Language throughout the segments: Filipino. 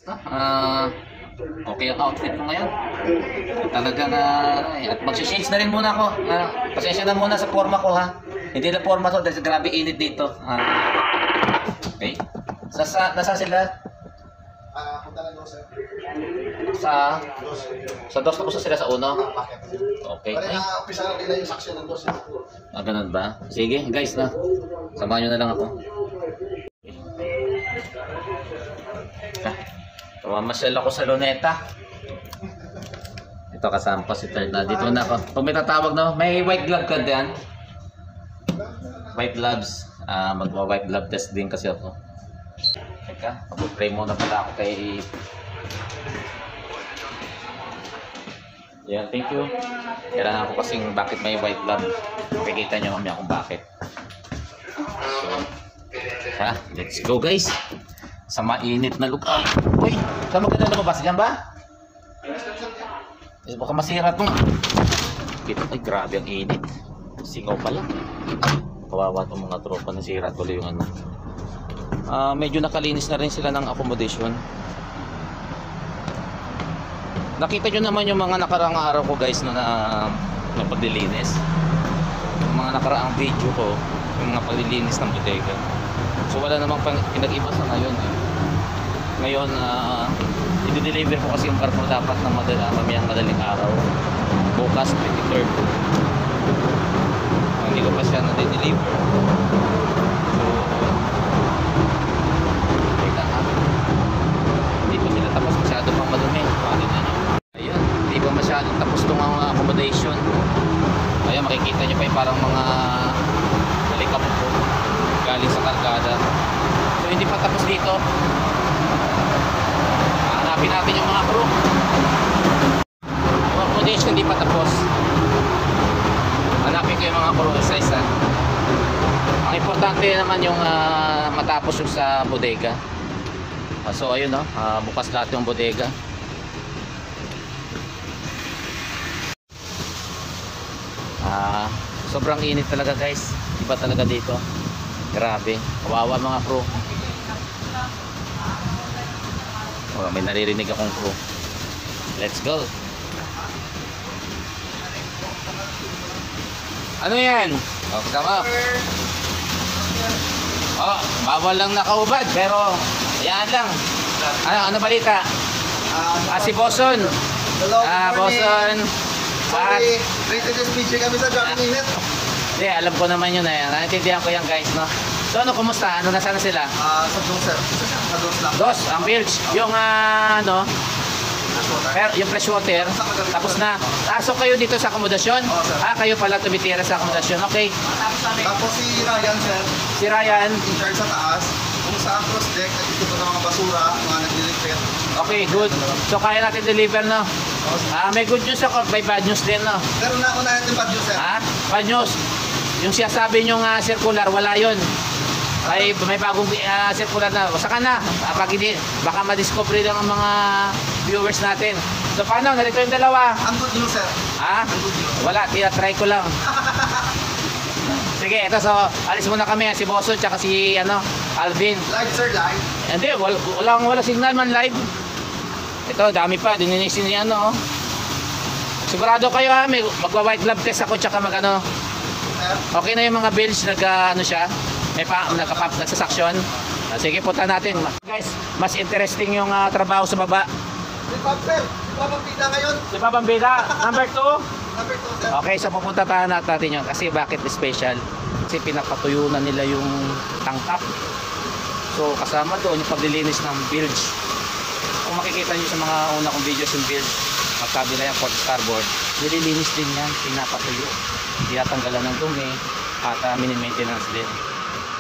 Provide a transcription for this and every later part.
Okay ang outfit ko ngayon. Talagang at mag-change na rin muna ako. Pasensya na muna sa forma ko ha. Hindi na forma to dahil grabe init dito. Okay. Nasa sila? Punta lang daw, sir. Sa dos tapos sila sa uno? Okay. Pare na umpisa lang nila yung saksyon ng dos. Ganun ba? Sige guys na. Samahan nyo na lang ako. Mamasyal ako sa Luneta. Ito kasama ko si Third na. Dito na ako. Kung may tatawag na, may white glove ka din. White gloves. Magwa-white glove test din kasi ako. Teka, mag-pray muna pala ako kay... Yeah, thank you. Kailangan ako kasing bakit may white glove. Pakikita nyo kami kung bakit. So, let's go guys. Sa mainit na lugar. Uy, saan maganda lumabas? Diyan ba? Baka masira itong... Ay, grabe ang init. Singaw pala. Kawawa itong mga tropa. Nasira tuloy yung ano. Medyo nakalinis na rin sila ng accommodation. Nakita nyo naman yung mga nakaraang araw ko guys na paglilinis. Yung mga nakaraang video ko, yung mga paglilinis ng bodega. So wala namang pinag-iba sa ngayon eh. Ngayon, i-deliver ko kasi yung karton dapat na mamayang madaling araw. Bukas, 23rd. Hindi ko pa siya na-deliver. So, teka nga. Hindi pa sila tapos masyado pang madumi. Ayun, hindi pa masyadong tapos itong accommodation. Ayan, makikita nyo pa yung parang mga talikap po galing sa kargada. So hindi pa tapos dito. Hanapin natin yung mga crew. Yung accommodation hindi pa tapos. Hanapin ko yung mga crew isa-isa. Ang importante naman yung matapos yung sa bodega. So ayun bukas lahat yung bodega. Sobrang init talaga guys. Iba talaga dito. Grabe, kawawa mga crew. May naririnig akong crew. Let's go. Ano yan? Kasama. Bawal lang nakaubad pero yan lang. Ano balita? Si Boson. Boson. Sorry, rated speech kami sa Johnny Init. Hindi, alam ko naman yun eh. Naintindihan ko yan guys, no? So ano, kumusta? Ano, nasaan na sila? Sa dos, sir. Sa dos lang. Dos, ang bilge. Yung yung fresh water. Tapos na. So kayo dito sa akomodasyon? Kayo pala tumitira sa akomodasyon. Okay. Tapos si Ryan, sir. Si Ryan. In charge sa taas. Kung sa cross deck, nagtituto ng mga basura, mga nag-deliver. Okay, good. So kaya natin deliver, no? May good news ako, may bad news din, no? Pero nauna natin bad news, sir. Bad news. Yung sinasabi nyong circular, wala yun. May bagong circular na. Saka na, baka ma-discover lang ang mga viewers natin. So paano, narito yung dalawa. Ang good news, sir. Ang good news. Wala, try ko lang. Sige, ito, so alis muna kami, si Boson, tsaka si Alvin. Live, sir, live. Hindi, wala signal man live. Ito, dami pa, dininisin niya Sigurado kayo magwa-white glove test ako, tsaka okay na yung mga bills, siya, nagsasaksyon. Sige, punta natin. Guys, mas interesting yung trabaho sa baba. Si Bob, sir. Si Bob ang bida ngayon. Si Bob ang bida, number 2. Number 2, sir. Okay, so pupunta tayo natin yun. Kasi bakit special? Kasi pinapatuyo na nila yung tangkap. So kasama doon yung paglilinis ng bilge. Kung makikita nyo sa mga una kong videos yung bilge, magkabila yung port starboard, nililinis din yan, pinapatuyo. Tinatanggalan ng dumi at mini-maintenance din.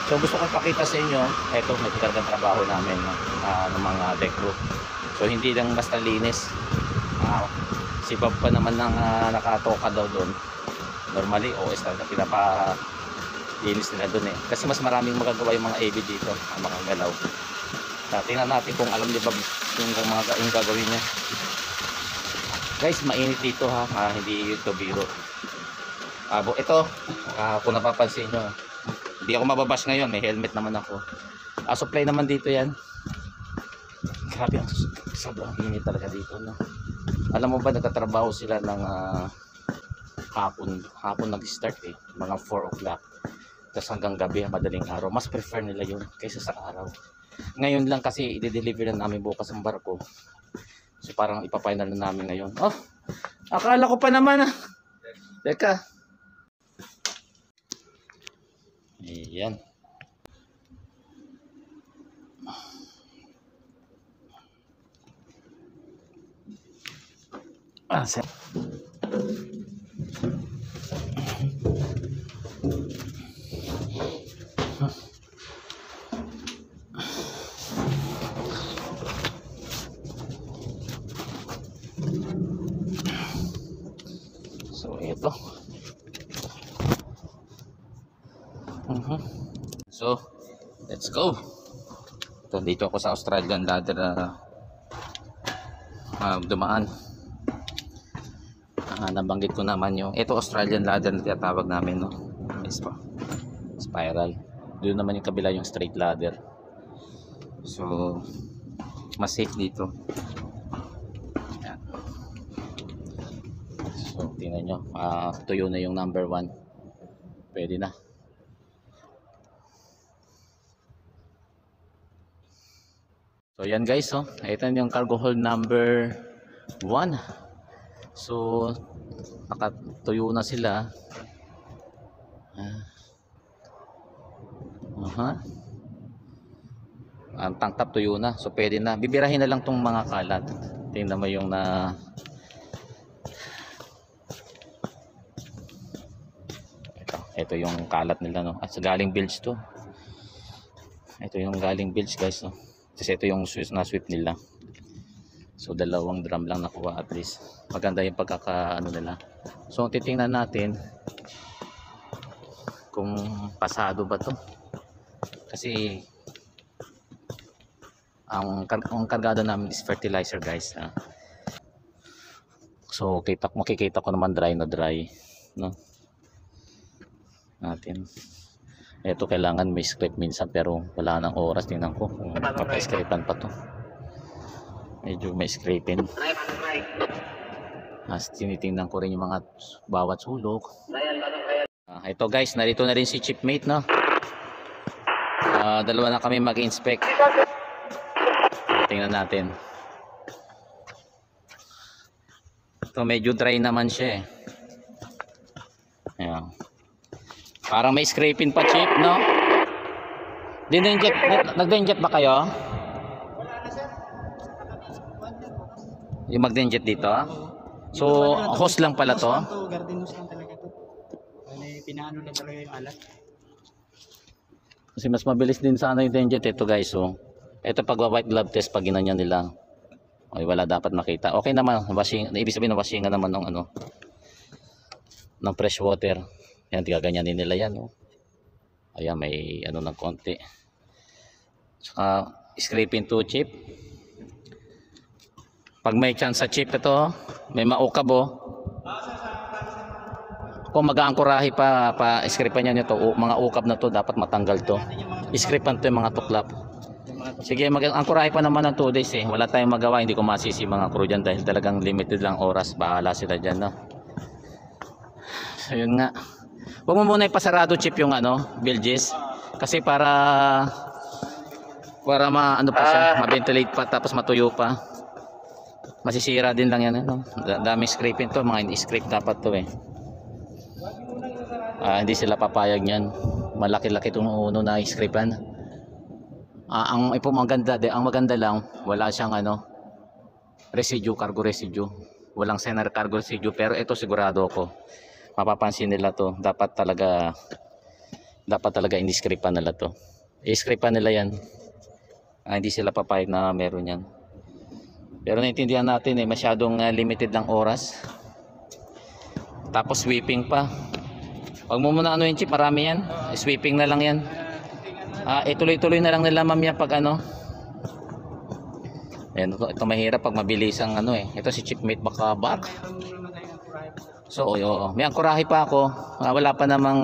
So gusto ko ipakita sa inyo, eto may talagang trabaho namin ng mga deck crew. So hindi lang basta linis. Si Bob pa naman nang nakatoka daw doon. Normally OS talaga pinapalinis nila doon eh. Kasi mas maraming magagawa yung mga AV dito, ang mga galaw. Tingnan natin kung alam ni Bob yung gagawin niya. Guys, mainit dito hindi ito biro. Ito, kung napapansin nyo, hindi ako mababash ngayon, may helmet naman ako. Supply naman dito yan. Grabe, sobrang init talaga dito, no? Alam mo ba, nagtatrabaho sila ng hapon nag-start eh, mga 4 o'clock. Tapos hanggang gabi, madaling araw. Mas prefer nila yun kaysa sa araw. Ngayon lang kasi i-deliver na namin bukas ang barko. So parang ipafinal na namin ngayon. Oh, akala ko pa naman Teka. Ayan. Sir. So ito. So let's go. Ito, dito ako sa Australian ladder dumaan. Nabanggit ko naman yung ito Australian ladder na tinatawag namin, no? Spiral. Doon naman yung kabila yung straight ladder. So mas safe dito. Ayan. So tingnan nyo, tuyo na yung number 1. Pwede na. So yan guys, ito yung cargo hold number 1. So nakatuyo na sila. Ang tank top tuyo na, so pwede na. Bibirahin na lang tong mga kalat. Tingnan mo yung ito yung kalat nila, no? At sa galing bilge to. Ito yung galing bilge guys, no? Kasi ito yung na-sweep nila. So 2 drum lang nakuha at least. Maganda yung pagkakaano nila. So titingnan natin kung pasado ba to. Kasi ang kargada namin is fertilizer guys. So makikita ko naman dry na dry, no? Natin. Ito kailangan may script minsan pero wala nang oras. Tingnan ko kung mapapa-scriptan pa to. Medyo may scripting. Tinitingnan ko rin yung mga bawat sulok. Ito guys, narito na rin si Chipmate, no? Dalawa na kami mag-inspect. Tingnan natin. Ito medyo dry naman siya eh. Ayan. Parang may scraping pa, Chip, no? Nag-denjet ba kayo? Yung mag-denjet dito? So, hose lang pala to? Garden hose lang talaga to. Pinaano lang talaga yung alat. Kasi mas mabilis din sana yung denjet ito guys. So, ito pag white glove test pag ginanyan nila. Okay, wala dapat makita. Okay naman, ibig sabihin na washingan naman ng ng fresh water. Yan, gaganyanin nila yan, no? Ayan, may ng konti. Saka scraping to chip. Pag may chance sa chip ito, may maukab, kung mag-aangkorahe pa iskripan niya ito, mga ukab na to dapat matanggal to. Iskripan to yung mga tuklap. Sige, mag-aangkorahe pa naman ng 2 days eh. Wala tayong magawa, hindi ko masisi mga crew dyan dahil talagang limited lang oras. Bahala sila dyan, no? So yun nga. Huwag mo muna ipasarado chip yung bilges. Kasi para pa siya, ma-ventilate pa tapos matuyo pa. Masisira din lang yan, no? Dami scraping to, mga hindi scrape dapat to eh. Hindi sila papayag niyan. Malaki-laki itong uno na scrapean. Ang maganda lang, wala siyang residue, cargo residue. Walang center cargo residue, pero ito sigurado ko. Mapapansin nila to, dapat talaga in-scrapean nila to. I-scrapean nila yan. Hindi sila papayag na meron yan. Pero naintindihan natin masyadong limited lang oras. Tapos sweeping pa. Huwag mo muna yung chip, marami yan. Sweeping na lang yan. Ituloy-tuloy na lang nila mamaya pag Ayan, ito mahirap pag mabilis ang Ito si Chipmate baka back. So, may angkorahe pa ako. Wala pa namang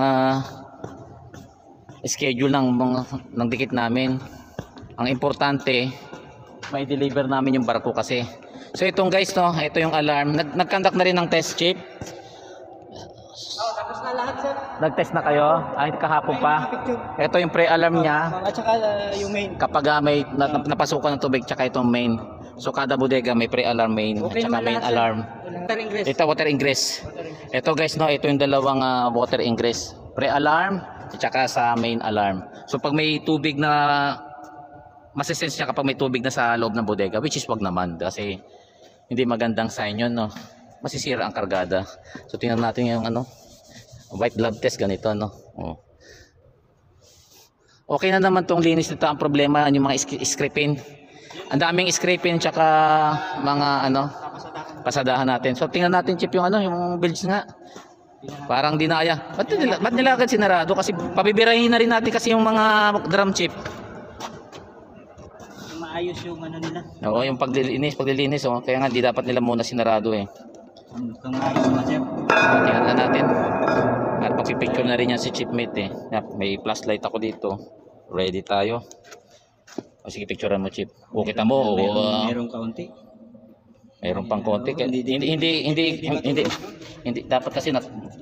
schedule ng dikit namin. Ang importante, may deliver namin yung barko kasi. So itong guys no, ito yung alarm. Nag-conduct na rin ng test chip. Tapos na lahat, sir. Nag-test na kayo? Ay, kahapon pa. Picture. Ito yung pre-alarm niya. At saka yung main. Kapag may napasukan ng tubig tsaka itong main. So kada bodega may pre-alarm main at saka main alarm. Water ingress. Ito water ingress. Ito guys no, ito yung dalawang water ingress. Pre-alarm at saka sa main alarm. So pag may tubig na masisense niya kapag may tubig na sa loob ng bodega, which is wag naman kasi hindi magandang sign yun no. Masisira ang kargada. So tingnan natin yung white glove test ganito no. Oh. Okay na naman tong linis nito. Ang problema yung mga scraping. Ang daming scraping tsaka mga pasadahan natin. So tingnan natin chip yung yung bilge nga. Parang dinaya. Ba't nila agad sinarado? Kasi pabibirahin na rin natin kasi yung mga drum chip. Maayos yung nila. Oo, yung paglilinis. Oh. Kaya nga di dapat nila muna sinarado eh. Mukhang maayos na, sir. Tingnan na natin. At pagpipicture na rin yan si chipmate eh. May flashlight ako dito. Ready tayo. O sige, picturean mo chip. O kita mo. Merong kaunti. Mayroon pang konti. Hindi dapat kasi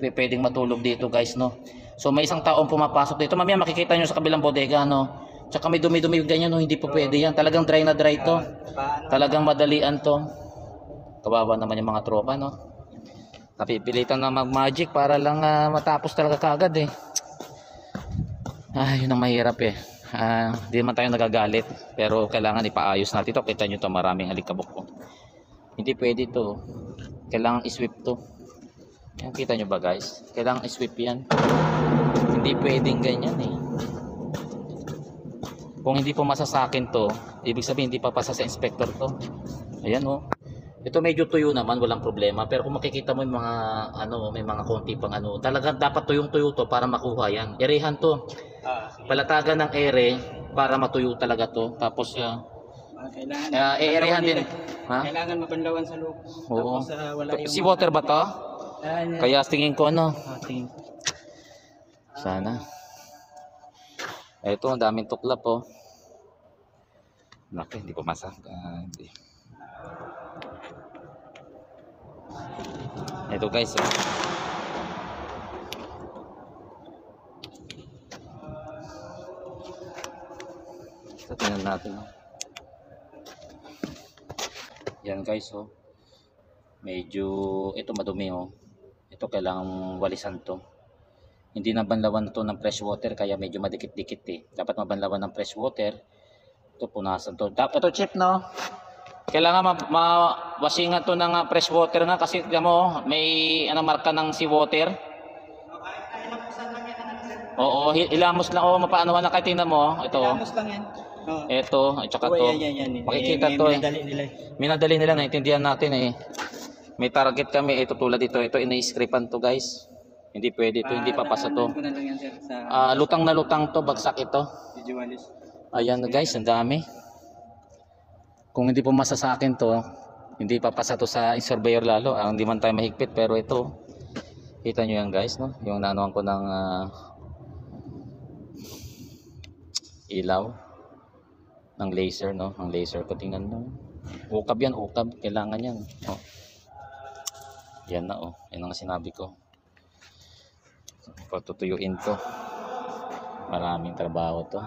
pwedeng matulog dito guys no. So may isang taong pumapasok dito. Mamaya makikita nyo sa kabilang bodega no. Tsaka may dumi-dumi ganyan no. Hindi po pwede yan. Talagang dry na dry to. Talagang madalian to. Kawawa naman yung mga tropa no. Napipilitan na mag-magic para lang matapos talaga kagad eh. Yun ang mahirap eh. Hindi naman tayo nagagalit. Pero kailangan ipaayos natin ito. Kita nyo to, maraming alikabok po. Hindi pwede to. Kailangan i-sweep to. Yan, kita nyo ba guys? Kailangan i-sweep yan. Hindi pwedeng ganyan eh. Kung hindi po masasakin to, ibig sabihin hindi papasa sa inspector to. Ayan oh. Ito medyo tuyo naman, walang problema. Pero kung makikita mo yung mga may mga konti pang talagang dapat tuyong-tuyo to para makuha yan. Erehan to. Palatagan ng ere para matuyo talaga to. Tapos Kailangan erehan din. Ha? Kailangan mabanlawan sa loob. Oo. Tapos wala yung Si water ba to? Kaya tingin ko tingin. Sana. Ito, ang daming tuklap oh. Laki, hindi pumasa. Hindi. Ito guys oh. So, tingnan natin oh. Yan guys oh. Medyo ito madumi oh. Ito kailangang walisan to. Hindi na banlawan to ng fresh water kaya medyo madikit-dikit eh. Dapat mabanlawan ng fresh water. Ito punasan to. Ito chip no. Kailangan mawasingan to ng fresh water nga kasi mo may marka ng seawater. Oo, ilamos lang oh, mapaano na kahit tingnan mo ito. Ilamos lang yan. Ito, at saka to. Yan. Makikita to eh. Minadali nila, naintindihan natin eh. May target kami, ito tulad ito. Ito ina-scriptan to guys. Hindi pwede ito, hindi papasa to. Lutang na lutang to, bagsak ito. Ayan guys, ang dami. Kung hindi pumasa sa akin to, hindi papasa to sa surveyor lalo. Hindi man tayo mahigpit, pero ito. Kita nyo yan guys, no? Yung nanuhan ko ng ilaw. Ng laser, no? Ang laser ko, tingnan mo. Ukab yan, ukab. Kailangan yan. Oh. Yan na, oh. Yan ang sinabi ko. Patutuyuin to. Maraming trabaho to.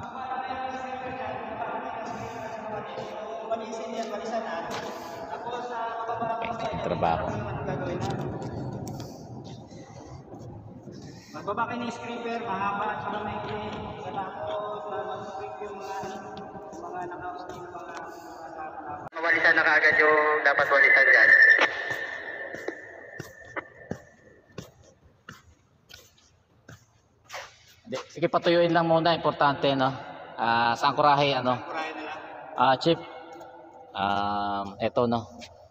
Ang trabaho. Magbaba kayo ng scraper, mahaba at saka may tapos mag-sweep yung mga naka-sweep mga Walisan na kaagad yung dapat walisan dyan. Sige, patuyuin lang muna. Importante, no? Sa angkorahe, chip. Eto, no?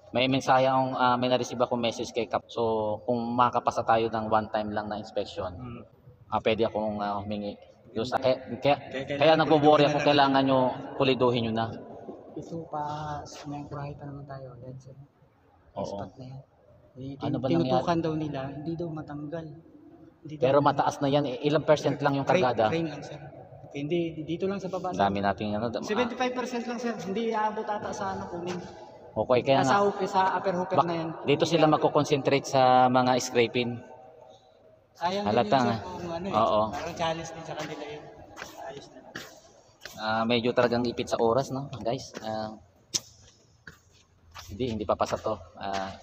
May mensahe akong, may na-receive akong message kay Kap. So, kung makakapasa tayo ng one time lang na inspection, pwede akong humingi. Kaya nagbo-worry ako, kailangan nyo puliduhin nyo na. ito pa may angkorahe pa naman tayo. Yan sir. Oo. Spot na yan. Ano ba Tinutukan daw nila, hindi daw matanggal. Hindi daw Pero mataas na yan. Ilang percent lang yung kargada? Crane lang sir. Hindi, dito lang sa baba. Ang dami nating ano. 75% lang sir, hindi aabot ata sa ano kunin. Okay, kaya Nasa nga. sa upper hooker na yan. Dito sila magko-concentrate sa mga scraping. Sayang Halata din yun nga. sir kung ano Oo. Parang challenge din sa kanila yun. Ayos na. Medyo talagang ipit sa oras, no, guys. Hindi papasa to.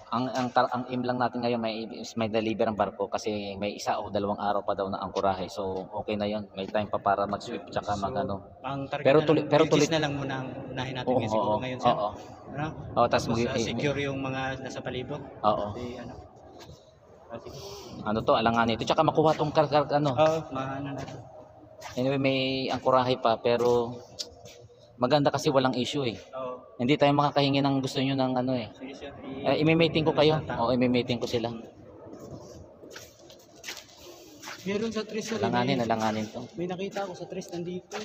Ang aim lang natin ngayon may deliver ang barko kasi may 1 o 2 araw pa daw na angkorahe. So okay na 'yon. May time pa para mag-sweep tsaka mag-ano. Ang target Pero tuloy tuloy na lang muna ang unahin natin Oo, ngayon siguro oo, ngayon sir. oo. Ano? Oo, tas Secure yung mga nasa palibot. Oo. Di ano. Sige. Ano to, alangan ito. Tsaka makuha tong ano. Oo, maano natin. Anyway, may angkorahe pa pero maganda kasi walang issue eh. Oo. Hindi tayo makakahingi ng gusto niyo ng ano eh. Sige sir. I-meeting ko kayo. Oo, i-meeting ko sila. Meron sa tres sir. Alanganin to. May nakita ako sa tres nandito.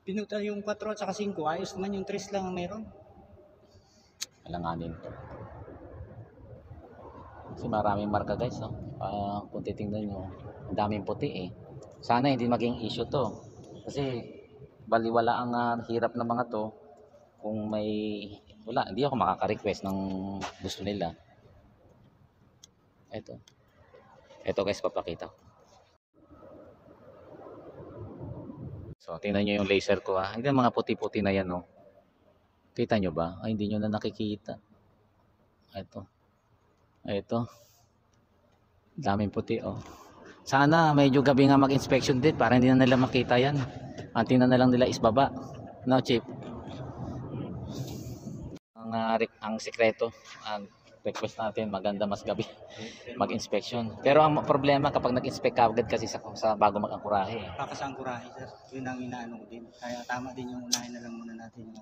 Pinuta yung 4 at saka 5. Ayos naman yung tres lang ang meron. Alanganin to. Kasi maraming marka guys, no? Kung titingnan nyo, ang daming puti eh. Sana hindi maging issue to. Kasi baliwala ang hirap ng mga to. Kung may wala, hindi ako makaka-request ng gusto nila. Ito guys, papakita ko. So tingnan nyo yung laser ko ha. Hindi mga puti-puti na yan, no? Kita nyo ba? Ay, hindi nyo na nakikita. Ito. Daming puti, oh. Sana medyo gabi nga mag-inspection din para hindi na nila makita yan. Ang tingnan na lang nila is baba. No, Chief? Ang sekreto, ang request natin, maganda mas gabi mag-inspection. Pero ang problema kapag nag-inspect ka agad kasi sa bago mag-angkurahe. Pakasangkurahe sir. Yun ang inaano ko din. Kaya tama din yung unahin na lang muna natin.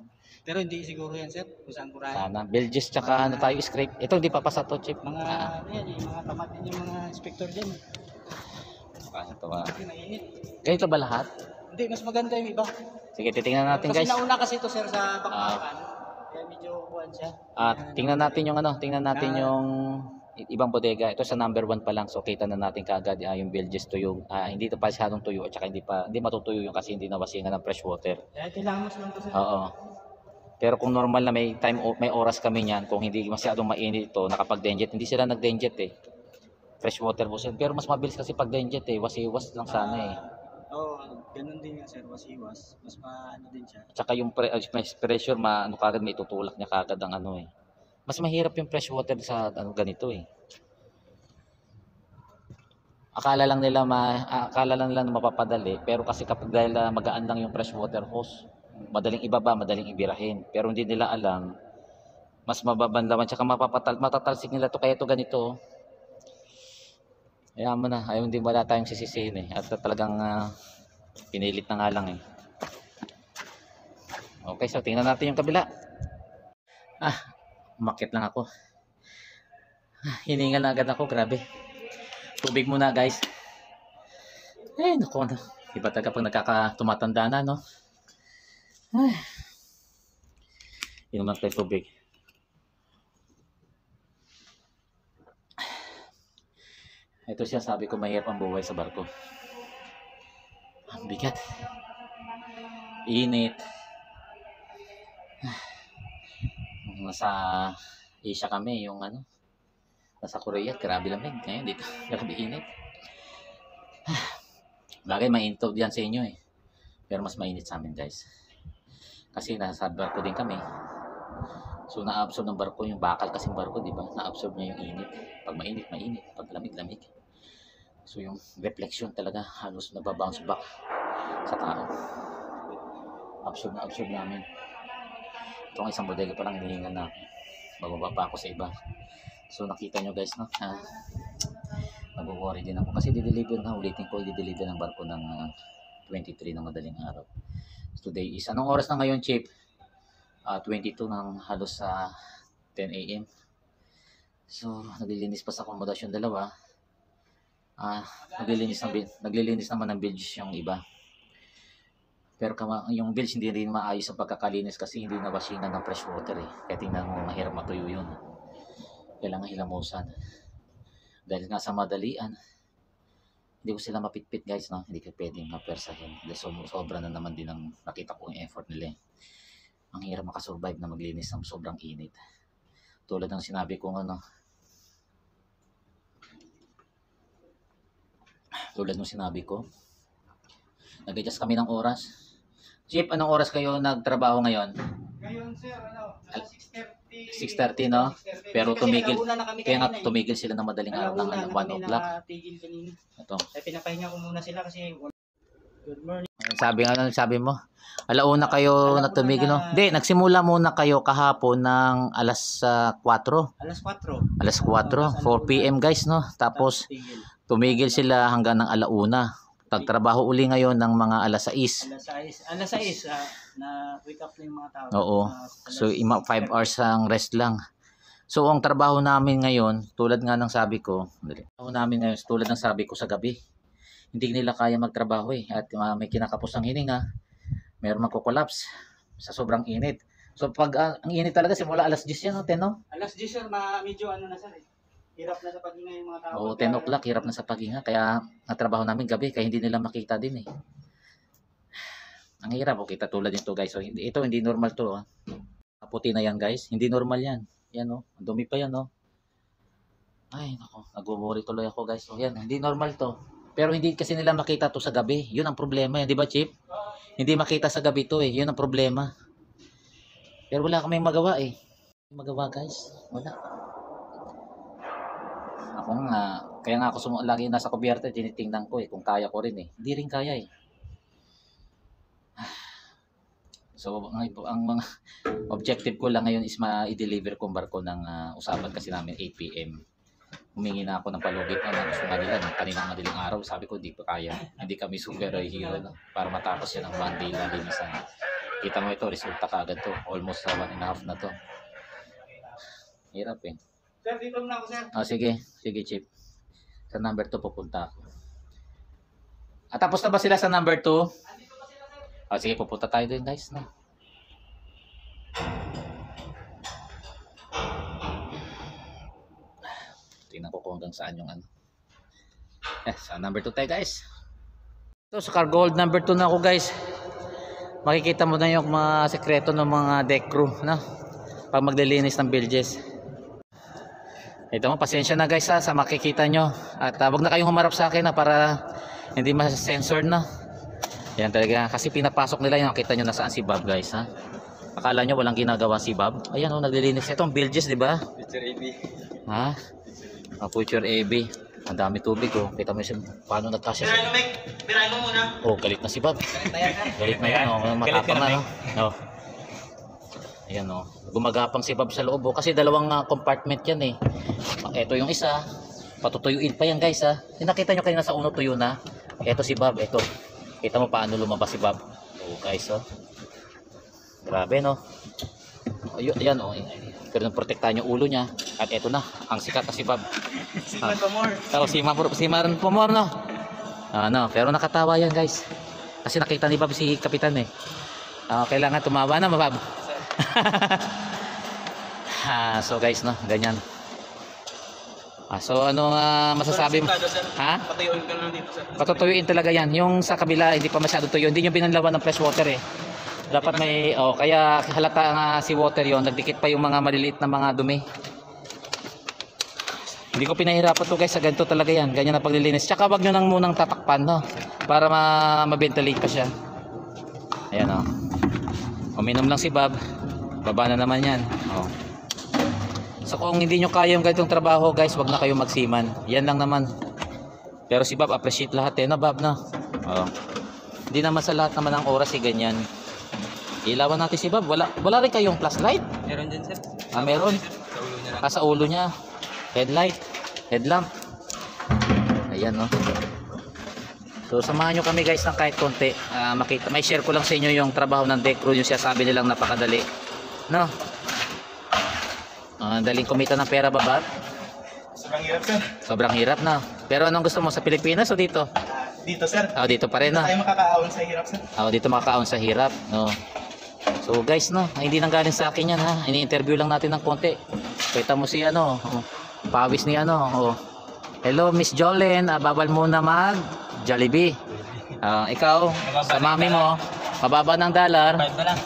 Pero hindi siguro yan sir. Kung saan kurahe. Sana. Belgius tsaka ano tayo, scrape. Ito hindi papasa to, Chief. Mga, yan, yung mga tamat din yung mga inspector dyan. Ito ba? Kasi mainit. Ganito ba lahat? Hindi, mas maganda yung iba. Sige, titingnan natin Kasi guys. nauna kasi ito sir sa bakbakan. Kaya medyo buwan siya. Tingnan natin yung ano, yung ibang bodega. Ito sa number 1 pa lang. So kita na natin kaagad yung Belgius tuyo. Hindi ito pa masyadong tuyo at saka hindi matutuyo yung kasi hindi nawasingan ng fresh water. Kaya tilamos lang to sir. Oo. Pero kung normal na may oras kami niyan, kung hindi masyadong mainit ito, nakapag-denjet, hindi sila nag-denjet eh. Fresh water po sila. Pero mas mabilis kasi pag-denjet eh. Wasiwas lang sana eh. Ganun din yung sir, wasiwas. Mas maano din siya. At saka yung pressure, kagad may tutulak niya kagad ang ano eh. Mas mahirap yung fresh water sa ganito eh. Akala lang nila na mapapadali, pero kasi kapag dahil magaan lang yung fresh water hose, madaling ibaba, madaling ibirahin. Pero hindi nila alam, mas mababanlawan, tsaka matatalsik nila to kaya to ganito. Kaya mo na, ayaw hindi wala tayong sisisihin eh. At talagang pinilit na nga lang eh. Okay, so tingnan natin yung kabila. Umakyat lang ako. Hiningal na agad ako, grabe. Tubig muna guys. Naku na. Iba talaga pag tumatanda na, no? Inom lang tayo tubig. Ito siya, sabi ko mahirap ang buhay sa barko. Ang bigat. Init. Nasa Asia kami, yung nasa Korea, grabe lamig. Ngayon dito, grabe init. Bagay mainit diyan sa inyo eh. Pero mas mainit sa amin guys. Kasi nasa barko din kami. So na-absorb ng barko yung bakal kasing barko, di ba? Na-absorb niya yung init. Pag mainit, mainit. Pag lamig, lamig. So yung reflection talaga halos nababounce back sa tao. Absorb namin. Itong isang bodega pa lang hinihingan na. Bababa pa ako sa iba. So nakita nyo guys, no? Nag-worry din ako kasi di-deliver na. Ulitin ko, i-deliver ng barko ng 23 ng madaling araw. Today is, anong oras na ngayon, Chief? 22 ng halos sa 10 AM. So, naglilinis pa sa akomodasyon dalawa. Naglilinis naman ng bilge yung iba. Pero yung bilge hindi rin maayos ang pagkakalinis kasi hindi nawasingan ng fresh water eh. Kaya tingnan mo, mahirap matuyo yun. Kailangan hilamusan. Dahil nga sa madalian, hindi ko sila mapitpit guys, no? Hindi ko pwedeng mapersahin. Sobra na naman din ang nakita ko yung effort nila. Ang hirap makasurvive na maglinis ng sobrang init. Tulad ng sinabi ko nag-adjust kami ng oras. Chip, anong oras kayo nagtrabaho ngayon? Ngayon sir, alas 6:30, 6:30. no? Pero Kasi tumigil, alauna na kami kaya nga kanina, tumigil sila ng madaling araw ng Alauna na 1 kami o'clock. nakatigil kanina. Ito. Ay, pinapahinga ko muna sila kasi good morning. Sabi mo? Alauna kayo Alauna na tumigil, no? na- Hindi, nagsimula muna kayo kahapon ng alas 4. Alas 4. Alas 4, 4 p.m. guys, no? Tapos Tigil. tumigil sila hanggang ng alauna. Tagtrabaho uli ngayon ng mga alas 6. Alas 6, na wake up na yung mga tao. Oo. So, 5 hours ang rest lang. So, ang trabaho namin ngayon, tulad nga ng sabi ko, sa gabi, hindi nila kaya magtrabaho eh. At may kinakapos ang hininga, mayroon magkukolaps sa sobrang init. So, pag ang init talaga, simula alas 10 yan, no? 10, no? Alas 10 sir, medyo na sir eh. Hirap na sa paghinga yung mga tao. Oo, 10 o'clock, hirap na sa paghinga. Kaya, ang trabaho namin gabi, kaya hindi nila makita din eh. Ang hirap, okay, tulad nito guys. So, hindi normal to. Kaputi na yan guys, hindi normal yan. Yan oh, ang dumi pa yan oh. Ay, nako, nag-worry tuloy ako guys. So, yan, hindi normal to. Pero hindi kasi nila makita to sa gabi. Yun ang problema, di ba Chip? Hindi makita sa gabi to eh, yun ang problema. Pero wala kaming magawa eh. Magawa guys, wala. Ako nga, kaya nga ako lagi nasa kubyerta, tinitingnan ko eh, kung kaya ko rin eh. Hindi rin kaya eh. So, ang mga objective ko lang ngayon is ma-deliver ko ang barko ng usapan kasi namin 8 p.m. Humingi na ako ng palugit na gusto nga nila ng kaninang madaling araw. Sabi ko, di pa kaya. Hindi kami superhero no? Para matapos yan ng 1 day na din isa. Kita mo ito, resulta kagad to. Almost 1.5 na to. Hirap eh. Sir, dito na ako sir. Sige Chip. Sa number 2 pupunta ako. Tapos na ba sila sa number 2? Sige, pupunta tayo din guys. No? Tingnan ko kung hanggang saan yung sa number 2 tayo guys. So sa cargo hold number 2 na ako guys. Makikita mo na yung mga sekreto ng mga deck crew. No? Pag maglilinis ng bilges. Ito mo, pasensya na guys sa makikita nyo. At wag na kayong humarap sa akin para hindi mas-censored na. Yan talaga, kasi pinapasok nila yung nakita nyo nasaan si Bob guys ha. Akala nyo walang ginagawa si Bob. Ayan o, naglilinis. Ito ang bilges, di ba? Future AB. Ha? Future AB. Ang dami tubig oh. Kita mo yung paano nagkasya siya. Birahin mo muna. Oh, galit na si Bob. Galit na yan oh. Matapang na no. Oh. Ayan oh. Gumagapang si Bob sa loob oh. Kasi dalawang compartment yan eh. Ito yung isa. Patutuyuin pa yan guys ha. Nakita nyo kanina sa uno tuyo na. Ito si Bob. Ito. Kita mo paano lumabas si Bob. Oh guys oh. Grabe no. Ayan oh. Pero protektahan yung ulo niya. At eto na. Ang sikat na si Bob. Siman pa more. Siman pa more no. Pero nakatawa yan guys. Kasi nakita ni Bob si Kapitan eh. Kailangan tumawa na Bob. So guys no. Ganyan. So ano masasabi mo? Ha? Patuyuin ka lang dito sir. Patutuyuin talaga yan. Yung sa kabila hindi pa masyado tuyo. Hindi nyo binanlawan ng fresh water eh. Dapat may kaya halata nga si water yon. Nagdikit pa yung mga maliliit na mga dumi. Hindi ko pinahirapan to guys. Sa ganito talaga yan. Ganyan na paglilinis. Tsaka wag nyo nang munang tatakpan no. Para ma-ventilate pa siya. Ayan o. Uminom lang si Bob. Baba na naman yan. So kung hindi nyo kaya yung ganitong trabaho guys, wag na kayo magsiman. Yan lang naman. Pero si Bob appreciate lahat eh, no Bob no? Hindi naman sa lahat naman ng oras ganyan. Ilawan natin si Bob. Wala rin kayong flashlight? Meron din sir. Meron? Sa ulo niya. Headlight. Headlamp. Ayan no. So samahan nyo kami guys ng kahit konti. May share ko lang sa inyo yung trabaho ng deck crew. Yung sinasabi nilang napakadali. No? Daling kumita ng pera ba Bob? Sobrang hirap sir. Sobrang hirap na. Pero anong gusto mo sa Pilipinas o dito? Dito sir. Dito pa rin no. Tayo makakaahon sa hirap sir. Dito makakaahon sa hirap no. So guys no, hindi nang galing sa akin yan ha. Ini-interview lang natin ng konti. Kita mo si pawis ni Hello, Miss Jolene. Bawal muna mag Jollibee. Ikaw, sa mami mo, mababa ng dollar. 5 na lang.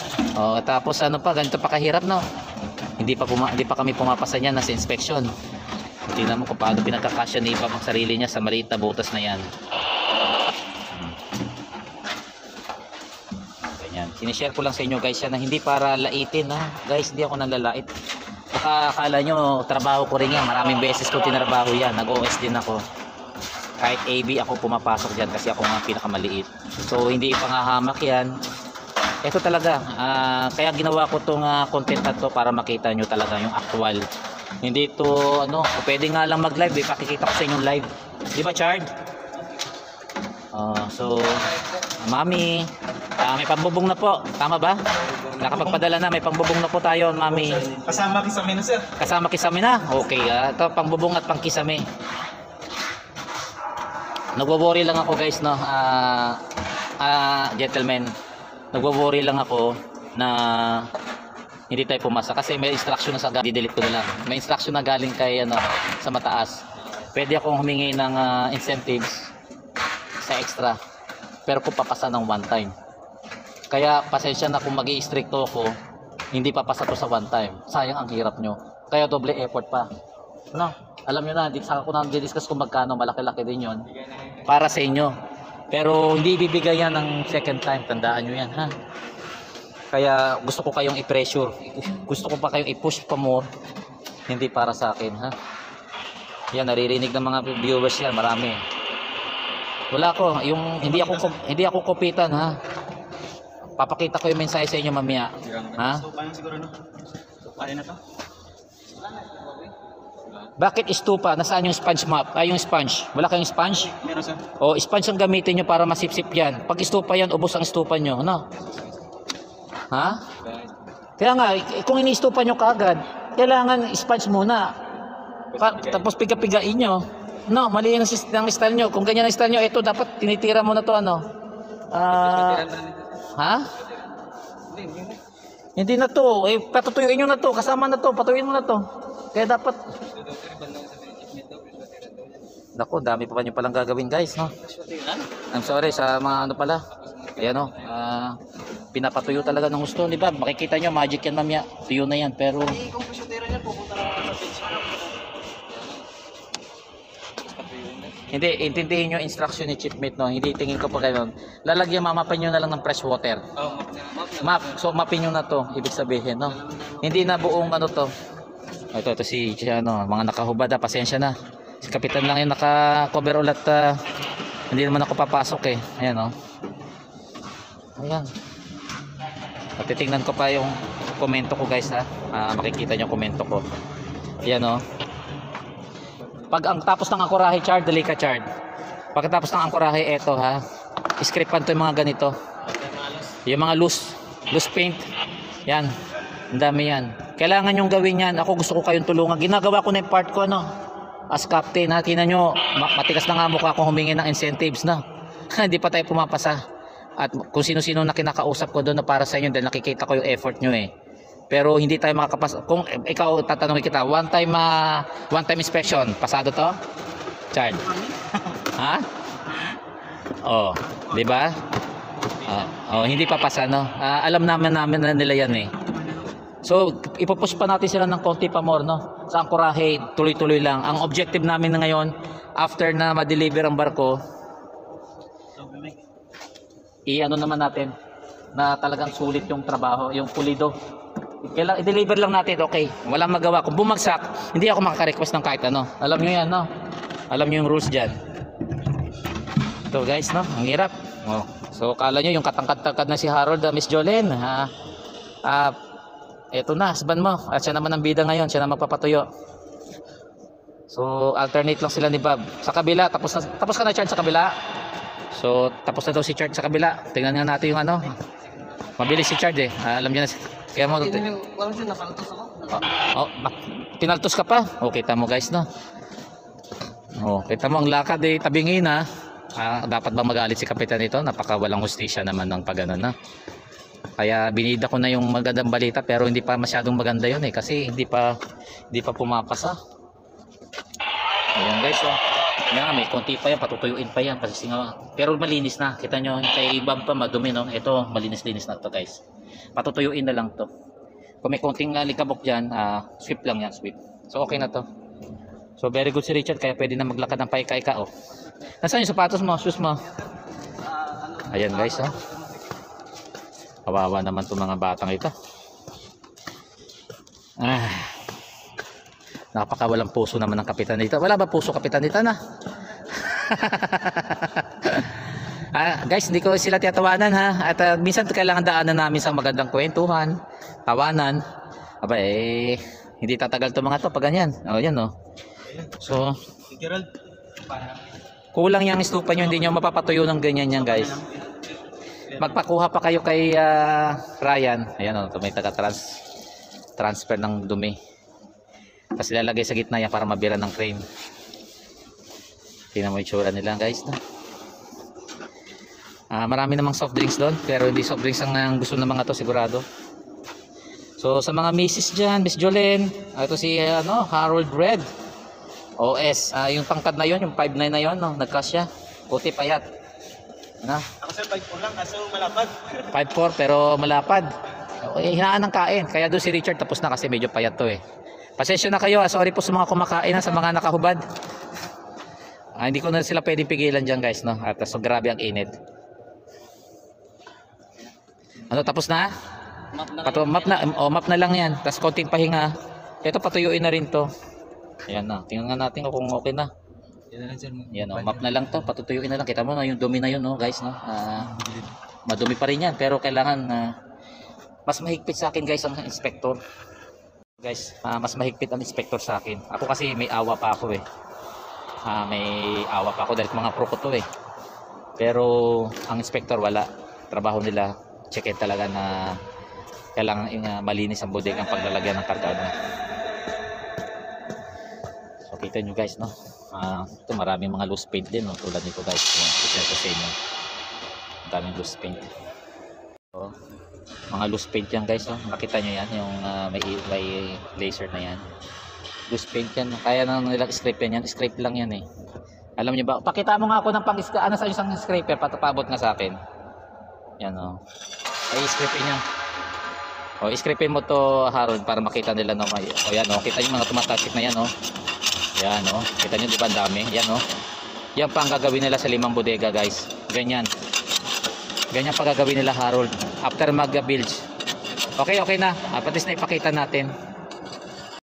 Tapos ano pa, ganito pa kahirap, no? Hindi pa kami pumapasa niyan sa inspection. Tingnan mo kung paano pinagkakasya ni Iba ang sarili niya sa maliit na butas na yan. Ganyan. Sinishare ko lang sa inyo guys yan na hindi para laitin, ha. Guys, hindi ako nanlalait. Baka akala nyo trabaho ko rin yan. Maraming beses ko tinrabaho yan. Nag-OS din ako. Kahit AB ako pumapasok dyan kasi ako nga pinakamaliit. So hindi ipangahamak yan. Ito talaga, kaya ginawa ko tong content na to para makita nyo talaga yung actual. Hindi to ano, pwede nga lang mag-live, pakikita ko sa inyo live. Di ba, Chard? So, Mami, may pambubong na po. Tama ba? Nakapagpadala na, may pambubong na po tayo, Mami. Kasama kisame na sir. Kasama kisame na? Okay, ito pambubong at pangkisame. Nagwo-worry lang ako guys, no? Gentlemen, nagwo-worry lang ako na hindi tayo pumasa kasi may instruction na sa di-delete ko na lang. May instruction na galing kay ano sa mataas. Pwede akong humingi ng incentives sa extra. Pero kung papasa ng one time. Kaya pasensya na kung magi-stricto ako, hindi papasa to sa one time. Sayang ang hirap nyo. Kaya doble effort pa. No? Alam nyo na, saka ko na discuss kung magkano, malaki-laki din yon para sa inyo. Pero hindi bibigay yan ng second time, tandaan nyo yan, ha? Kaya gusto ko kayong i-pressure, gusto ko pa kayong i-push pa more, hindi para sa akin, ha? Yan, naririnig ng mga viewers yan, marami. Wala ko, yung hindi ako kupitan, ha? Papakita ko yung mensahe sa inyo mamaya, ha? So, paano siguro no? So, kaya na to? Bakit stupa? Nasaan yung sponge map? Yung sponge. Wala kayong sponge? Meron sir. Sponge ang gamitin nyo para masipsip yan. Pag stupa yan, ubos ang stupa nyo. Ano? Ha? Kaya nga, kung ini-stupa nyo kaagad, kailangan sponge muna. Tapos piga-pigain nyo. No, mali yung style nyo. Kung ganyan ang style nyo, ito dapat tinitira mo na to ano. Ha? Hindi na to. Patutuyuin nyo na to. Kasama na to. Patuyuin mo na to. Kaya dapat Nako, dami pa nyo palang gagawin guys, no? I'm sorry sa mga ano pala. Ayan, no? Pinapatuyo talaga ng gusto, di ba? Makikita nyo, magic yan mamaya. Tuyo na yan, pero Kung pasyutera niya, pupunta na sa page. hindi, intindihin nyo instruction ni Chipmate, no? Hindi tingin ko pa kayo. Lalagyan, mamapin nyo na lang ng fresh water. Map, so mapin nyo na to, ibig sabihin, no? Hindi na buong ano to. Ito si ano, mga nakahubad, pasensya na. Si Kapitan lang yung naka-cover ulat. Hindi naman ako papasok eh. Ayan, no? Ayan. At titingnan ko pa yung komento ko guys, ha. Makikita nyo komento ko. Ayan, no? Pag ang tapos ng angkorahe, Chard, dali ka, Chard. Pagkatapos ng angkorahe, eto, ha. Scripan to yung mga ganito. Yung mga loose paint. Yan. Ang dami yan. Kailangan yung gawin yan. Ako gusto ko kayong tulungan. Ginagawa ko na yung part ko, no? As captain, ha. Tingnan nyo, matigas na nga mukha akong humingi ng incentives, no? Hindi pa tayo pumapasa. At kung sino-sino na kinakausap ko doon na para sa inyo dahil nakikita ko yung effort nyo eh. Pero hindi tayo makakapas. Kung ikaw tatanungin kita, one time inspection, pasado to? Chard. Ha? Di ba? Hindi pa pasa, no? Alam namin na nila yan eh. So, ipupush pa natin sila ng konti pa more, no? Sa angkorahe, tuloy-tuloy lang. Ang objective namin na ngayon, after na ma-deliver ang barko, i-ano naman natin na talagang sulit yung trabaho, yung pulido. Kailangan i-deliver lang natin, okay. Walang magawa. Kung bumagsak, hindi ako makaka-request ng kahit ano. Alam nyo yan, no? Alam nyo yung rules dyan. Ito guys, no? Ang hirap. So, kala nyo yung katangkad-tangkad na si Harold, Miss Jolene, eto na, husband mo. At siya naman ang bida ngayon. Siya na magpapatuyo. So, alternate lang sila ni Bob. Sa kabila, tapos ka na, Chard, sa kabila. So, tapos na daw si Chard sa kabila. Tingnan nga natin yung ano. Mabilis si Chard eh. Alam niya na. Kaya mo. Pinaltos ka pa? Okay, kita mo guys, no? Kita mo ang lakad eh. Tabingin ha. Dapat ba magalit si Kapitan ito? Napaka walang hustisya naman ng pag-ano na. Kaya binida ko na yung magandang balita pero hindi pa masyadong maganda yun eh. Kasi hindi pa pumapasa. Ayan guys, oh. Nga, may konti pa yan, patutuyuin pa yan kasi singa, pero malinis na. Kita nyo, kay Bob pa madumi, no? Ito, malinis-linis na to guys. Patutuyuin na lang to. Kung may konting likabok dyan, sweep lang yan, sweep. So okay na to. So very good si Richard, kaya pwede na maglakad ng paika-ika, oh. Nasaan yung sapatos mo, shoes mo? Ayan guys, oh. Kawawa naman itong mga batang ito. Napakawalang puso naman ng kapitan dito. Wala ba puso kapitan dito na? Guys, hindi ko sila tiyatawanan ha. At minsan kailangan daanan namin sa magandang kwentuhan, tawanan. Aba hindi tatagal to mga to pag ganyan. Oh, yan oh. So, kulang yung estupa nyo, hindi nyo mapapatuyo ng ganyan yan guys. Magpakuha pa kayo kay Ryan. Ayan oh, may transfer ng dumi. Tapos ilalagay sa gitna yan para mabira ng frame. Tingnan mo yung tsura nila guys, no? Marami namang soft drinks doon, pero hindi soft drinks ang gusto ng mga to sigurado. So sa mga Mrs. dyan, Miss Jolene, ito si Harold Red OS, yung tangkad na yon, yung 5'9" na yon, no? Nagkasya, puti payat na. Ako sir, 5'4" lang, kaso malapad. 5'4" pero malapad. Hinaan ng kain, kaya doon si Richard tapos na kasi medyo payat to eh. Pasensya na kayo, sorry po sa mga kumakain, sa mga nakahubad. Hindi ko na sila pwedeng pigilan dyan guys, no? At so grabe ang init. Ano, tapos na? Map na lang yan. Tapos konting pahinga. Ito patuyuin na rin to. Ayan na, tingnan nga natin kung okay na. Yan o, map na lang to, patutuyuin na lang. Kita mo na yung dumi na yun, no, guys, no? Madumi pa rin yan, pero kailangan mas mahigpit sa akin guys ang inspector. Guys, mas mahigpit ang inspector sa akin. Ako kasi may awa pa ako eh. May awa pa ako dahil mga pro ko to eh. Pero ang inspector wala. Trabaho nila, check-in talaga na kailangan malinis ang bodega ang paglalagyan ng kargada. So kita nyo guys, no? Ito maraming mga loose paint din, no? Tulad nito guys, i-share ko sa inyo. Maraming loose paint. So, mga loose paint yan guys, no? Nakita nyo yan, yung may laser na yan. Loose paint yan, kaya nang nilang scrape yan, scrape lang yan eh. Alam nyo ba, pakita mo nga ako ng ano sa isang scraper, patapabot nga sa akin. Yan o, ay scrape niya. O, scrape mo to Harold para makita nila no. O yan o, kita nyo mga tumatasik na yan o. Yan o, kita nyo diba ang dami, yan o. Yan pa ang gagawin nila sa 5 bodega guys. Ganyan. Ganyan pa gagawin nila Harold after mag-bilge. Okay na, at least na ipakita natin.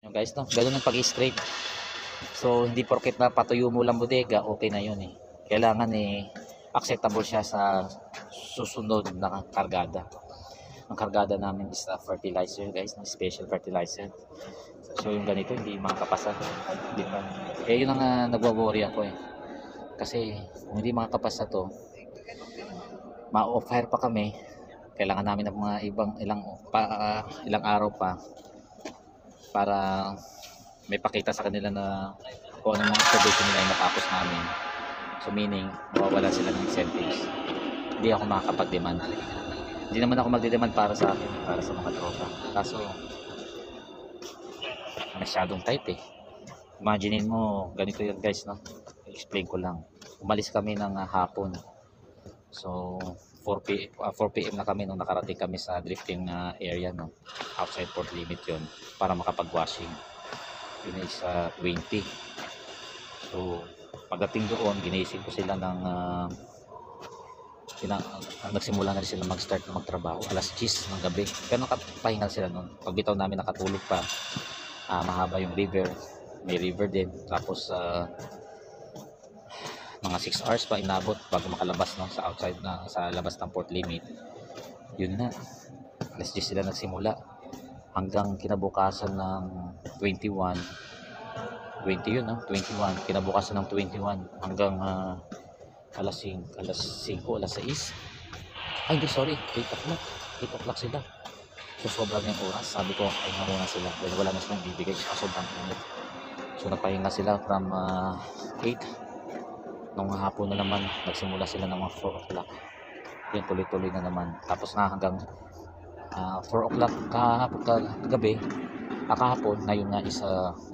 Yung guys, no, ganun ang pag-scrape. So hindi porket na patuyo mo lang bodega, okay na yun eh. Kailangan acceptable siya sa susunod na kargada. Ang kargada namin is fertilizer guys, special fertilizer. So yung ganito hindi makakapasa. Hindi pa. Yun ang nagwo-worry ako eh. Kasi kung hindi makakapasa to, ma-off-fire pa kami. Kailangan namin ng mga ilang araw pa para may pakita sa kanila na kung anong mga observation nila ay natapos namin. So meaning, mawawala sila ng incentives. Hindi ako makakapag-demand. Hindi naman ako magde-demand para sa akin, para sa mga tropa. Kaso, masyadong tight eh. Imaginein mo, ganito yun guys, no? Explain ko lang. Umalis kami ng hapon. So, 4 PM na kami nung nakarating kami sa drifting area, no? Outside port limit yun, para makapag-washing. Yun is 20. So, pagdating doon, ginising ko sila ng nagsimula na rin sila mag-start na magtrabaho alas 10 ng gabi. Pero nakapahingal sila noon. Pagbitaw namin nakatulog pa, mahaba yung river, may river din. Tapos mga 6 hours pa inabot bago makalabas, no, sa outside na sa labas ng port limit. Yun na, alas 10 sila nagsimula hanggang kinabukasan ng 20 yun, no? 21, kinabukasan ng 21 hanggang alas 5, alas 6. Ay hindi, sorry, 8 o'clock sila. So sobrang yung oras, sabi ko ay na muna sila dahil wala na silang bibigay sa sobrang init. So napahinga sila from 8. Nung hapon na naman nagsimula sila ng mga 4 o'clock. Yun, tuloy-tuloy na naman. Tapos na hanggang 4 o'clock kagabi, kahapon, ngayon nga is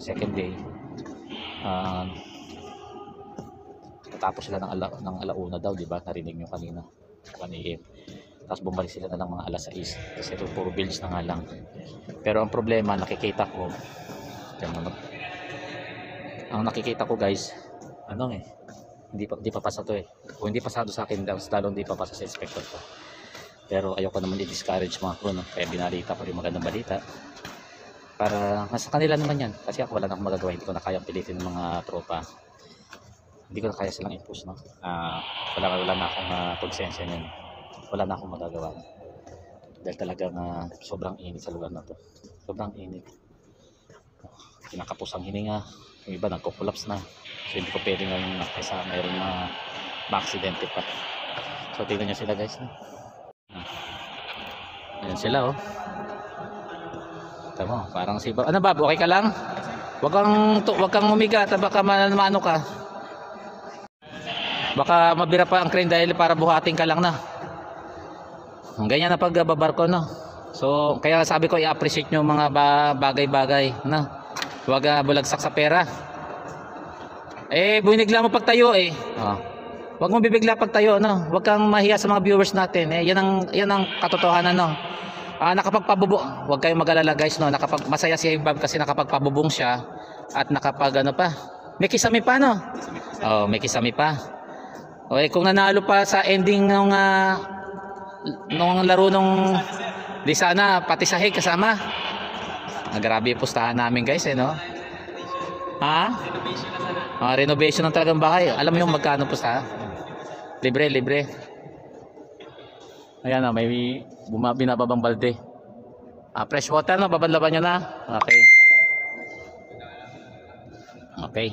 second day. Natapos sila ng alauna daw, di ba? Narinig nyo kanina. 1 AM. Tapos bumalik sila na lang mga alas 6. Kasi ito puro bills na nga lang. Pero ang problema, nakikita ko, ang nakikita ko guys, hindi pa pasa to eh. Kung hindi pasado sa akin, lalo hindi pa pasa sa inspector ko. Pero ayoko naman i-discourage mga crew, no? Kaya binalita ko rin magandang balita. Para nasa kanila naman yan. Kasi ako wala na akong magagawa. Hindi ko na kayang pilitin ng mga tropa. Hindi ko na kaya silang i-push, no? Wala na akong konsensya nun. Wala na akong magagawa. Dahil talagang sobrang init sa lugar na to. Sobrang init. Kinakapos ang hininga. Yung iba nagko-collapse na. So hindi ko pwede ngayon nakisa mayroon na ma-aksidente pa. So tingnan nyo sila guys. Ayan sila oh. Tama, parang si Bob. Ano Bob, okay ka lang? Wag kang umiga, baka maano ka. Baka mabira pa ang crane dahil para buhatin ka lang na. Ang ganyan na pagbabarko no. So kaya sabi ko i-appreciate nyo mga bagay-bagay na. Wag bulagsak sa pera. Binigla mo pagtayo eh. Wag mo bibigla pagtayo no. Wag kang mahiya sa mga viewers natin. Yan ang katotohanan no. Nakapagpabubong. Wag kayong mag-alala guys no. Masaya si Bob kasi nakapagpabubong siya at nakapag ano pa. May kisame pa no. May kisame pa. Kung nanalo pa sa ending nung laro nung di sana pati sahig kasama. Grabe yung pustahan namin guys no. Renovation ng talagang bahay. Alam mo yung magkano pustahan? Libre. Ayan may binababang balde. Fresh water no, babadlaban nyo na. Okay.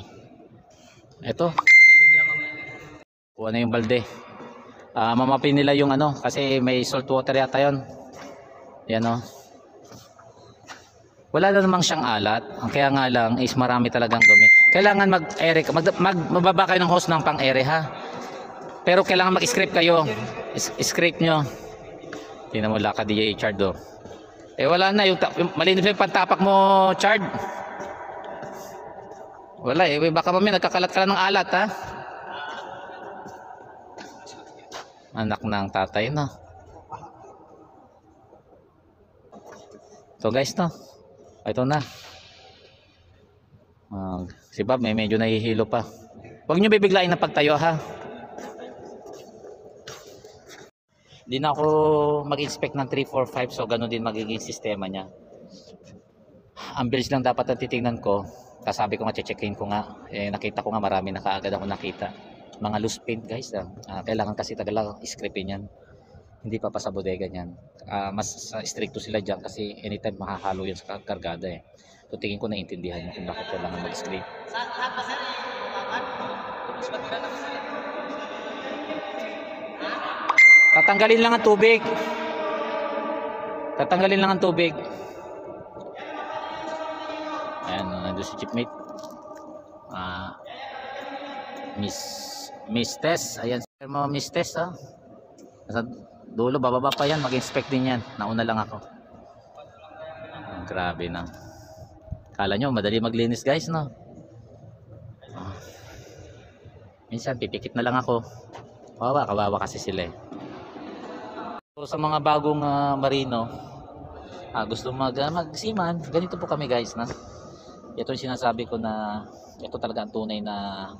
Ito. Kuha na yung balde. Mamapin nila yung kasi may salt water yata yun. Yan o. Wala na namang siyang alat. Kaya nga lang is marami talagang dumi. Kailangan mag-ere, mababa kayo ng hose ng pang-ere ha. Pero kailangan mag-scrape kayo. Scrape nyo. Tingnan mo laka DJ Chard do. Wala na yung malinis yung pantapak mo Chard. Wala baka mamaya nagkakalat ka lang ng alat ha. Anak ng tatay no. So guys no. Ito na. Si Bob medyo nahihilo pa. Huwag nyo bibiglain na pagtayo ha. Hindi na ako mag-inspect ng 3, 4, 5 so ganun din magiging sistema niya. Ang bills lang dapat ang titingnan ko. Kasabi ko nga, che-checkin ko nga. Nakita ko nga marami na kaagad ako nakita. Mga loose paint guys. Kailangan kasi tagala iscripin yan. Hindi pa sa bodega niyan. Mas stricto sila dyan kasi anytime makahalo yan sa kargada eh. So tingin ko naiintindihan nyo kung bakit kailangan mag-script. Tatanggalin lang ang tubig. Ayan, nandun si chipmate. Miss Tess. Ayan, Miss Tess ha. Nasa dulo, bababa pa yan. Mag-inspect din yan. Nauna lang ako. Grabe na. Kala nyo, madali maglinis guys no. Minsan pipikit na lang ako. Kawawa kasi sila eh. So, sa mga bagong marino, gusto magsiman, ganito po kami guys na. Ito yung sinasabi ko na ito talaga ang tunay na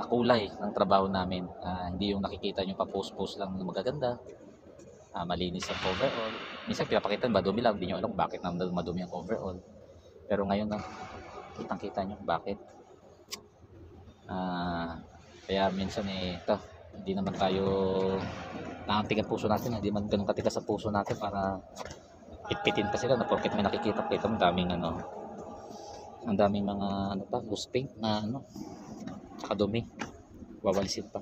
kulay ng trabaho namin. Hindi yung nakikita nyo pa post lang na magaganda. Malinis ang overall. Minsan pinapakita madumi lang, hindi nyo alam bakit madumi ang overall. Pero ngayon kitang-kita nyo bakit. Kaya minsan ito, hindi naman tayo naantig ang puso natin, hindi man ganun katigas sa puso natin para pitpitin pa sila na porket may nakikita ang daming ang daming mga loose paint na tsaka dumi, wawalisin pa.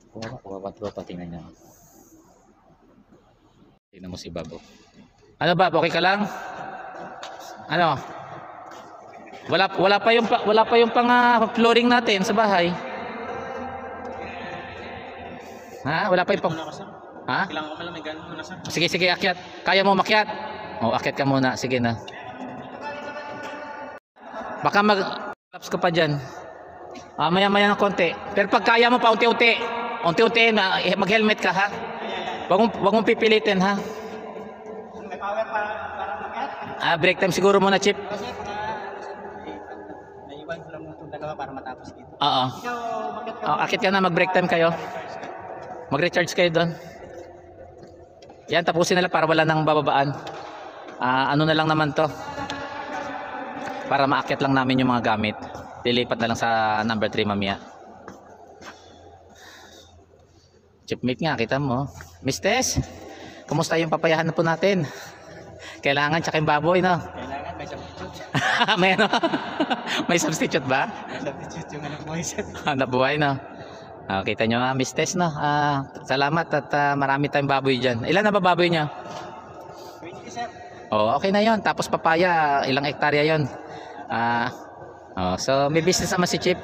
Kawawa pa, tingnan nyo. Tingnan mo si Babo. Ano Bab, okay ka lang? Wala pa yung pang flooring natin sa bahay. Wala pa yung pang... Kailangan ko pala may ganun muna sir. Sige, akyat. Kaya mo makyat? Akyat ka muna. Sige na. Baka mag-collapse ka pa dyan. Maya-maya ng konti. Pero pag kaya mo pa unti-unti. Unti-unti, mag-helmet ka ha. Wag mong pipilitin ha. May power para makat. Break time siguro muna, Chip. Kasi naiwan ko lang mo itong dalawa para matapos dito. Oo. Ikaw, bakit ka? Akit ka na, mag-break time kayo. Mag-recharge kayo doon. Yan, tapusin nila para wala nang bababaan. Ano na lang naman to. Para maakyat lang namin yung mga gamit. Dilipat na lang sa number 3 mamaya. Chipmate nga, kita mo. Miss Tess, kumusta yung papayahan na po natin? Kailangan tsaka yung baboy, no? Kailangan may substitute. May ano? May substitute ba? May substitute yung anak mo isa. Hanap buhay, no? Kita nyo, Miss Tess, no? Salamat at marami tayong baboy dyan. Ilan na ba baboy niya? 20 sir. Okay na yon. Tapos papaya, ilang hektarya yon. So may business naman si Chip.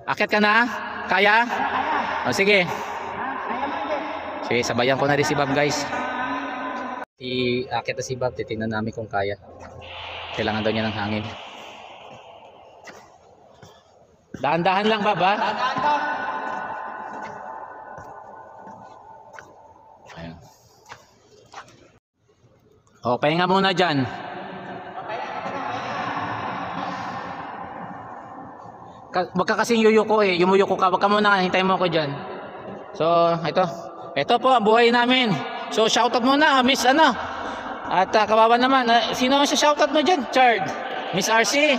Akit ka na? Kaya? Sige. Sige, sabayan ko na rin si Bob, guys. Akit na si Bob, titingnan namin kung kaya. Kailangan daw niya ng hangin. Dahan-dahan lang, Bob, ha? Dahan to. Ayan. Pahinga muna dyan. Wag ka kasing yuyuko eh. Yumuyuko ka. Wag ka muna. Hintayin mo ako dyan. So, ito. Ito po ang buhay namin. So, shoutout muna, Miss ano. At kawawa naman. Sino ang shoutout mo dyan, Chard? Miss RC?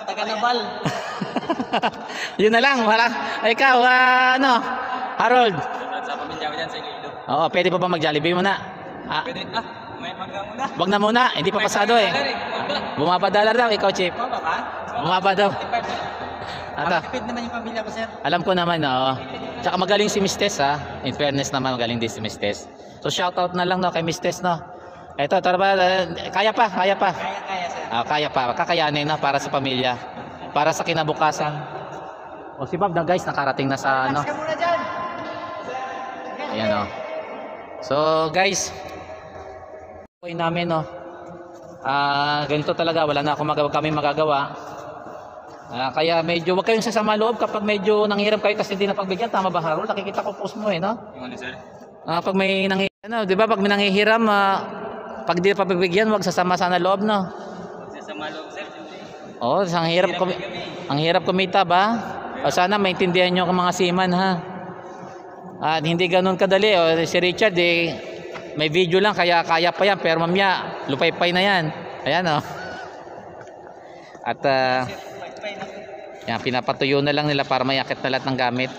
Taga-Nabal. Yun na lang. Wala. Ikaw, ano? Harold? Sa pamilya ko dyan sa Iloilo. Oo, pwede pa ba mag-Jollibee muna? Pwede. May magna muna. Wag na muna. Hindi pa pasado eh. Bumabadalar daw. Ikaw, Chip. Baba ka? Bumaba daw. Ata. Makakipid naman yung pamilya ko sir. Alam ko naman, oo. Tsaka magaling si Miss Tess, ha. In fairness naman, magaling din si Miss Tess. So, shoutout na lang, no, kay Miss Tess, no. Ito, tara ba? Kaya pa, kaya pa. Kaya sir. Kaya pa. Kakayanin na para sa pamilya. Para sa kinabukasan. O, si Bob na, guys, nakarating na sa, ano. Relax ka muna dyan. Ayan, o. So, guys. Buhay namin, no. Ganito talaga. Wala na kami magagawa. Kaya medyo wag kayong sasama loob kapag medyo nanghiram kayo kasi hindi na pagbigyan. Tama ba, Harold? Nakikita ko post mo eh, no? Yung ano sir? Pag may nanghiram, di ba? Pag may nanghihiram, pag di na pagbigyan, wag sasama sana loob, no? Sasama loob sir. Oo, ang hirap kumita ba? O sana maintindihan nyo ang mga seaman, ha? At hindi ganun kadali. O, si Richard, may video lang, kaya kaya pa yan. Pero mamaya, lupay-pay na yan. Ayan, o. At, yan, pinapatuyo na lang nila para mayakit na lahat ng gamit.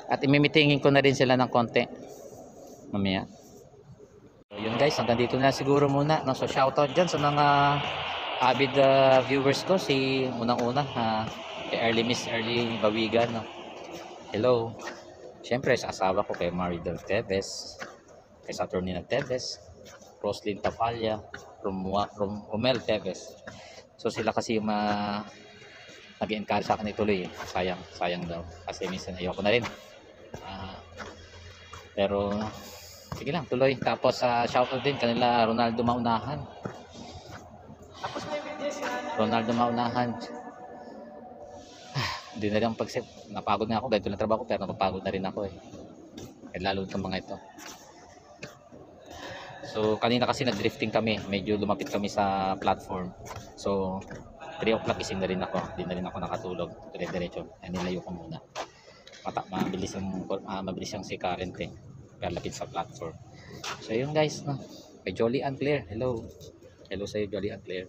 At imimitingin ko na rin sila ng konti mamaya. So yun guys, hanggang dito na siguro muna, no? So shoutout dyan sa mga avid viewers ko. Si unang-una kay Miss Early Bawigan, no? Hello. Siyempre sa asawa ko kay Maridel Teves, kay Saturnina Teves, Roslyn Tapalya, Romel Teves. So sila kasi yung nag-encourage sa akin ituloy eh. Sayang daw kasi minsan ayoko na rin, pero sige lang, tuloy. Tapos shoutout din kanila Ronaldo Maunahan. Tapos may video sila. Ronaldo Maunahan. Hindi na rin ang pag-set. Napagod na ako, ganito lang trabaho ko, pero napapagod na rin ako eh. Lalo itong mga ito. So kanina kasi nag-drifting kami, medyo lumapit kami sa platform. So 3 o'clock gising na rin ako. Hindi na rin ako nakatulog. Dire-diretso. Nilayo ko muna. Mabilis yung si current eh. Kaya lapit sa platform. So yun guys, no? Kay Jolly and Claire. Hello. Hello sa iyo, Jolly and Claire.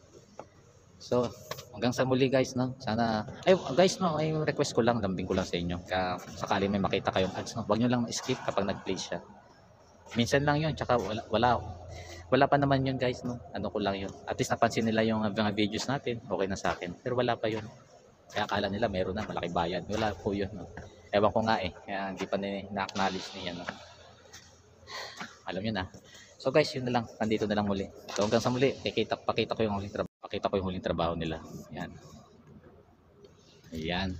So hanggang sa muli guys, no? Sana guys, no, ay request ko lang, lambing ko lang sa inyo. Kaya sakali may makita kayong ads, no? Huwag niyo lang skip kapag nag-play siya. Minsan lang yun, tsaka wala pa naman yun guys, no? Ano ko lang yun. At least napansin nila yung mga videos natin, okay na sa akin. Pero wala pa yun. Kaya akala nila meron na, malaki bayad. Wala po yun, no? Ewan ko nga eh, kaya hindi pa na-acknowledge niya, no? Alam yun, na. So guys, yun na lang. Nandito na lang muli. So hanggang sa muli, pakita ko yung huling trabaho nila. Yan. Ayan.